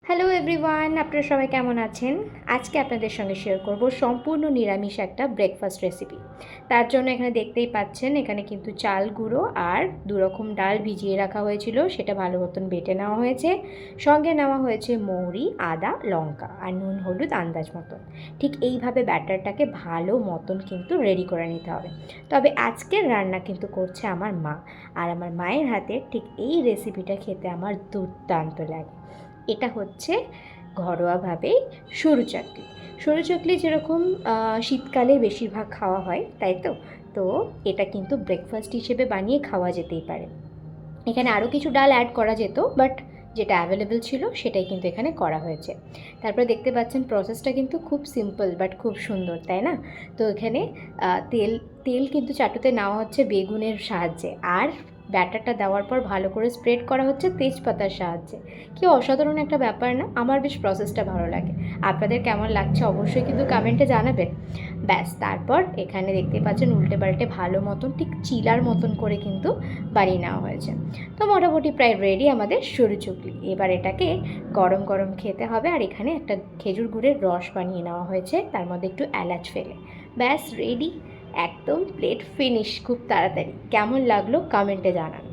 Hello everyone, আপনারা সবাই কেমন আছেন? আজকে আপনাদের সঙ্গে শেয়ার করব সম্পূর্ণ নিরামিষ একটা ব্রেকফাস্ট রেসিপি। তার জন্য এখানে দেখতেই পাচ্ছেন, এখানে কিন্তু চাল গুঁড়ো আর দুরকম ডাল ভিজিয়ে রাখা হয়েছিল, সেটা ভালো মতন বেটে নেওয়া হয়েছে। সঙ্গে নেওয়া হয়েছে মৌরি, আদা, লঙ্কা আর নুন হলুদ আন্দাজ মতন। ঠিক এইভাবে ব্যাটারটাকে ভালো মতন কিন্তু রেডি করে নিতে হবে। তবে আজকের রান্না কিন্তু করছে আমার মা, আর আমার মায়ের হাতের ঠিক এই রেসিপিটা খেতে আমার দুর্দান্ত লাগে। এটা হচ্ছে ঘরোয়াভাবেই সরু চাকলি। সরু চাকলি যেরকম শীতকালে বেশিরভাগ খাওয়া হয়, তাই তো? তো এটা কিন্তু ব্রেকফাস্ট হিসেবে বানিয়ে খাওয়া যেতেই পারে। এখানে আরও কিছু ডাল অ্যাড করা যেত, বাট যেটা অ্যাভেলেবেল ছিল সেটাই কিন্তু এখানে করা হয়েছে। তারপরে দেখতে পাচ্ছেন প্রসেসটা কিন্তু খুব সিম্পল বাট খুব সুন্দর, তাই না? তো এখানে তেল তেল কিন্তু চাটুতে নেওয়া হচ্ছে বেগুনের সাহায্যে, আর ব্যাটারটা দেওয়ার পর ভালো করে স্প্রেড করা হচ্ছে তেজপাতার সাহায্যে। কি অসাধারণ একটা ব্যাপার না? আমার বেশ প্রসেসটা ভালো লাগে। আপনাদের কেমন লাগছে অবশ্যই কিন্তু কমেন্টে জানাবেন। ব্যাস, তারপর এখানে দেখতে পাচ্ছেন উল্টে পাল্টে ভালো মতন ঠিক চিলার মতন করে কিন্তু বানিয়ে নেওয়া হয়েছে। তো মোটামুটি প্রায় রেডি আমাদের সরু চুগলি। এবার এটাকে গরম গরম খেতে হবে। আর এখানে একটা খেজুর গুড়ের রস বানিয়ে নেওয়া হয়েছে, তার মধ্যে একটু এলাচ ফেলে। ব্যাস রেডি, একদম প্লেট ফিনিশ খুব তাড়াতাড়ি। কেমন লাগলো কমেন্টে জানান।